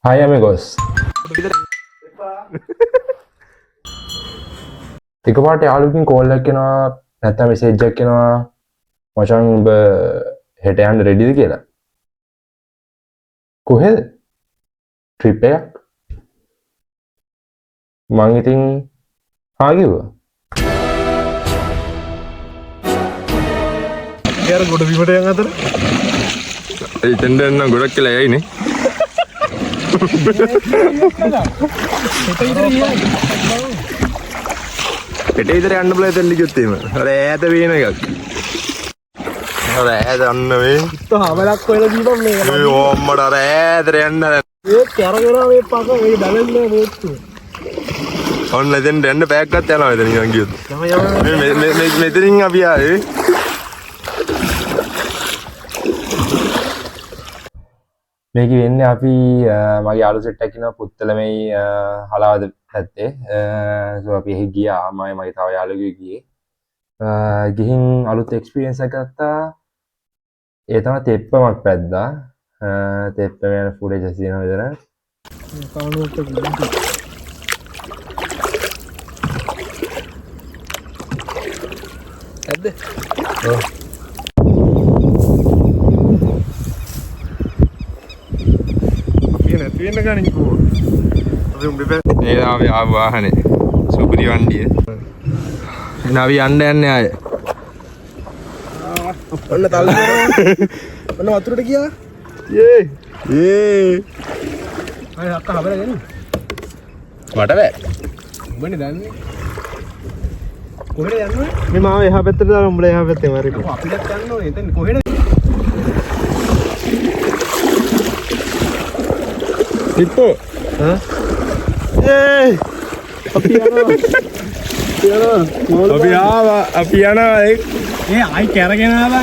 Hi amigos. එකපාරට යාළුවකින් call එකක් එනවා නැත්නම් මෙසේජ් එකක් එනවා මචං ඔබ හෙට යන්න රෙඩිද කියලා. කොහෙද? ට්‍රිප් එකක්. මං ඉතින් හා කිව්වා. යාර ගොඩ බිමට යන අතර එතෙන්ද යන්න ගොඩක් කියලා යයිනේ. හෙට ඉතර යන්න බලා එතෙන්ද කිව්වොත් එහෙම. අර ඈත වේන එකක්. අර ඈත යන්න වේ. තහවලක් වෙලා දීපම් මේ. ඒ ඕම්මඩ අර ඈතට යන්න. ඒ කරගෙන මේ පක මේ බැලන්ස් නෑ පොත්තු. ඔන්න එතෙන්ට යන්න පැයක් ගත්ත යනවා එතන නිකන් කිව්වොත්. මේ මෙතනින් අපි ආවේ. මේක වෙන්නේ අපි මගේ යාළු සෙට් එකක් ඉන්නවා පුත්තලමයි හලාවද පැත්තේ. සෝ අපි එහි ගියා මගේ තව යාළුවෙක් ගියේ. ගිහින් අලුත් එක්ස්පීරියන්ස් එකක් ගත්තා. ඒ තමයි තෙප්පමක් පැද්දා. තෙප්පම යන ෆුටේජස් තියෙනවා විතර. කවුරුත් ගිහින් ඇද්ද? ඔව්. වෙන ගණන් කෝ අපි උඹ මේ ආවේ වාහනේ සුපිරි වண்டிය එන අපි යන්නේ ආයේ ඔන්න තල්ල ඔන්න වතුරට ගියා අය අක්ක හබල ගන්නේ මට බෑ උඹනේ දන්නේ කොහෙද යන්නේ මේ මාව එහා පැත්තට දාලා උඹලා එහා පැත්තේ මාරේ අපිට යන්න ඕනේ එතන කොහෙද Itu, hah? Apiana, ay keragen apa?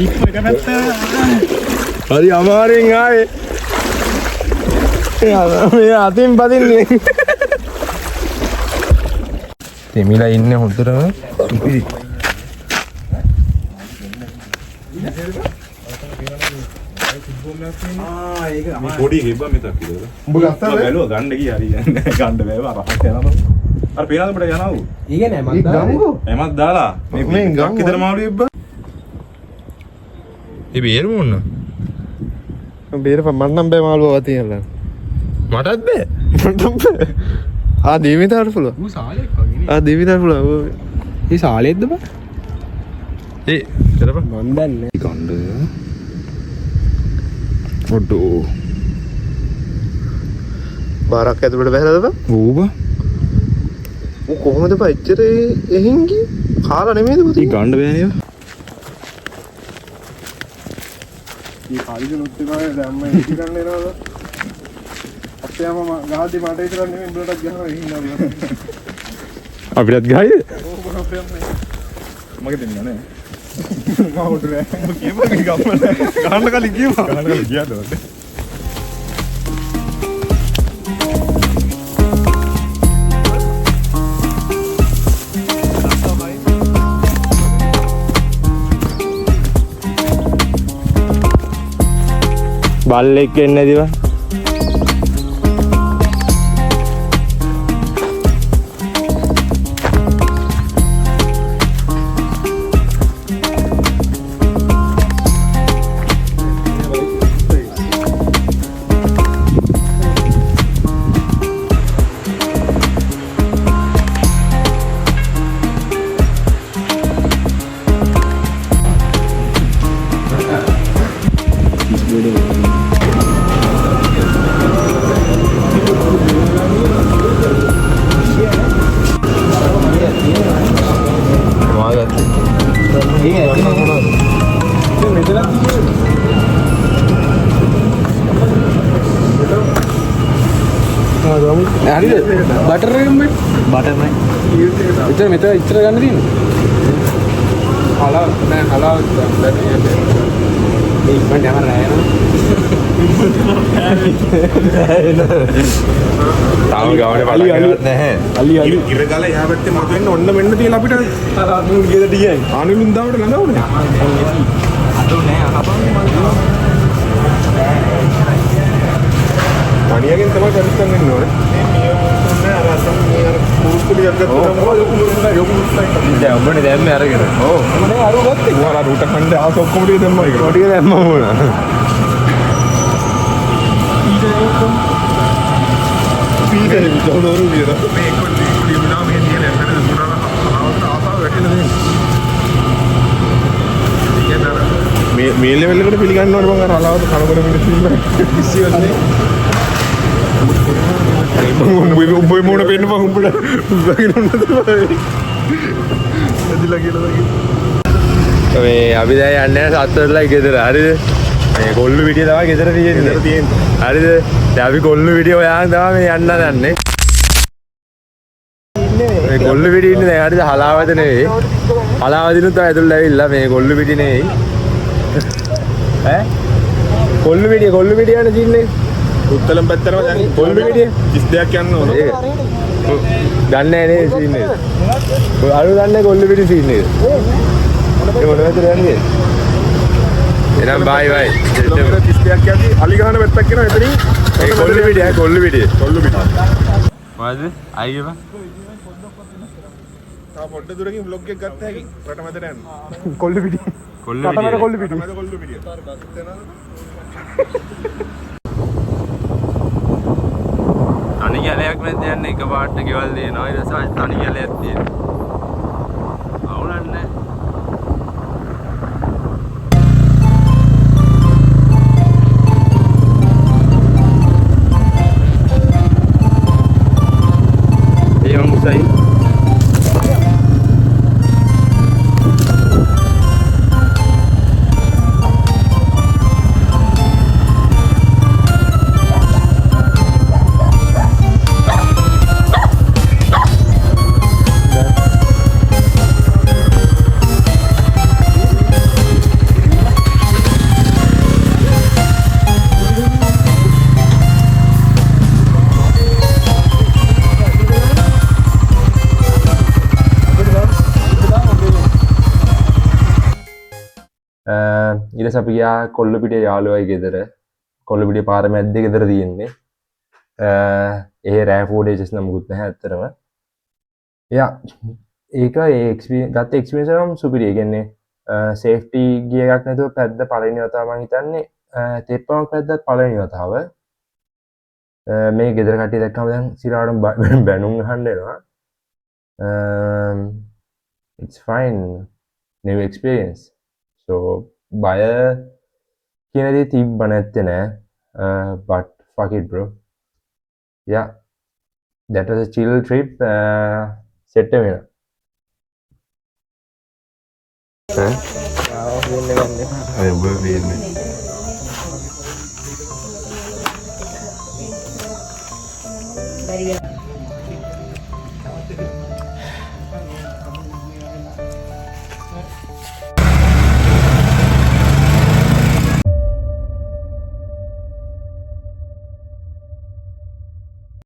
Itu kan betul. Hari amarin ay. Ya, atim badin nih. Temila ini hondura, supi. මේ පොඩි ගෙබ්බා මෙතක් කියලා. උඹ ගත්තා බැලුවා ගන්න ගියා හරි ගන්න බෑ අරහත් යනවා. අර පේනද උඹට යනවා. ඊගේ නෑ මම දාමුකෝ. එමත් දාලා මේ ගක් ඉදර මාළු ගෙබ්බා. ඒ බේර මොන්න? බේරපන් මන්නම් බෑ මාළුව වතියලා. මටත් බෑ. මන්නම් බෑ. ආ දෙවිතාවට පුළුවන්. ඌ සාලෙක් වගේ නේ. ආ දෙවිතාවට පුළුවන්. ඒ සාලෙක්ද බෑ? ඒ කරපන් මන් දන්නේ. ගන්න. Waduh. බාරක් ඇතුළට බැහැලාද බා? ඕව. ඌ කොහොමද බා එච්චර එහෙන් ගියේ? කාලා නෙමෙයිද පුතේ? ගන්න බෑ නේද? මේ කාලිදනොත් එකයි දැම්ම ඉති ගන්න එනවද? අපේම ගහද්දි මට විතරක් නෙමෙයි උඹලටත් ගහනවා එහෙන් නෑ. අපිටත් ගහයිද? ඕක අපේම නේ. මගේ දෙන්නේ නැහැ. මවුඩ් රෑ. උඹ කියපුවා මේ ගම්මල ගහන්න කලින් කියපුවා. ගහන්න කලින් ගියාද ඔතේ? බල්ලෙක් එන්නේ නැතිව. හරිද? බටර් එක උඹේ? බටර් නෑ. ඉතින් මෙතන ඉතර ගන්න තියෙන්නේ. හලාව නෑ හලාව දැන් මේ ඉස්සන් යම නෑ නේද? තාම ගාවනේ බලන්නවත් නැහැ. අලි අලි ඉර ගාලා එහා පැත්තේ මත වෙන්න ඔන්න මෙන්න තියලා අපිට අර අනුන් ගෙදර ගියයි. ආනිලුන් දාවට ළඟවනේ. අතෝ නෑ අහපන් මම තනියකින් තමයි පරිස්සම් වෙන්න ඕනේ. මේ අර අතම් මේ අර කුරුස් ටිකක් ගත්තාම ලොකු මුරුස්සයි. දැන් ඔබනේ දැම්මේ අරගෙන. ඔව්. මම අර ගත්තේ. මම අර උට කණ්ඩ ආස ඔක්කොම ටික දැම්මා ඒක. ටික දැම්මම වුණා. පීතේ ජෝනෝරු විතර. මේ කුඩි මුලා මේ නියල එතන මුලා ආසාව වැටෙලා මේ ලෙවල් එකට පිළිගන්න ඕනේ මම අර අලාවත කනකොට මිනිස්සු ඉන්නවා. කිසිවන්නේ. උඹේ මොන පෙන්න මම උඹට උඹගෙන උන්නද බයි. එදිලා කියලා දකි. මේ අපි දැන් යන්නේ සත්වරලා ගෙදර. හරිද? මේ කොල්ලු විදිය තමයි ගෙදර තියෙන්නේ. හරිද? දැන් අපි කොල්ලු විදිය හොයාගෙන තමයි මේ යන්න දන්නේ. මේ කොල්ලු විදිය ඉන්නේ දැන් හරිද? හලාවද නෙවෙයි. හලාවදිනුත් තමයි ඇතුළට ඇවිල්ලා මේ කොල්ලු විදිය නෙවෙයි. ඈ? කොල්ලු විදිය යන ජීන්නේ. උත්තලම් පැත්තටම දැන් කොල්ලු විදිය 32ක් යන්න ඕන. ඒක. දන්නේ නැහැ නේ සීන් එක. ඔය අර දන්නේ කොල්ලු විදිය සීන් එක. ඒ මොනවද යන්නේ? එනම් බයි බයි. 32ක් යද්දි අලි ගහන පැත්තක් යනවා එතනින්. ඒ කොල්ලු විදිය. කොල්ලු පිට. මොකද? ආයෙම තා පොඩ්ඩ දුරකින් vlog එකක් ගත්ත හැකි. රට මැදට යන්න. කොල්ල පිටි. කොල්ලු මැද විදිය. කොල්ලු පිටිය. තනි ගැලයක් නැද්ද යන්නේ එක පාට ගෙවල් දෙනවා ඊට පස්සේ තනි ගැලයක් තියෙනවා. අවුලක් නැහැ. ඒ මොකසයි? ඊට අපි ගියා කොල්ලපිටිය යාළුවයි ගෙදර. කොල්ලපිටිය පාර මැද්දේ ගෙදර තියෙන්නේ. ඒ රෑ ෆෝඩේජස් නමුත් නැහැ ඇත්තටම. යා ඒක ඒ ගත්ත එක්ස්පීරියන්ස් එක නම් සුපිරි. ඒ කියන්නේ සේෆ්ටි ගිය එකක් නැතුව පැද්ද පළවෙනි වතාව මම හිතන්නේ තෙප්පමක් පැද්දත් පළවෙනි වතාව. මේ ගෙදර කට්ටිය දැක්කම දැන් සිරාටම බැනුම් අහන්න එනවා. It's fine. New experience. So බය කියන දේ තිබ්බ නැත්තේ නෑ. But fuck it bro. Yeah. That was a chill trip. Set වෙනවා. අය ඔබ වෙන්නේ. Very good.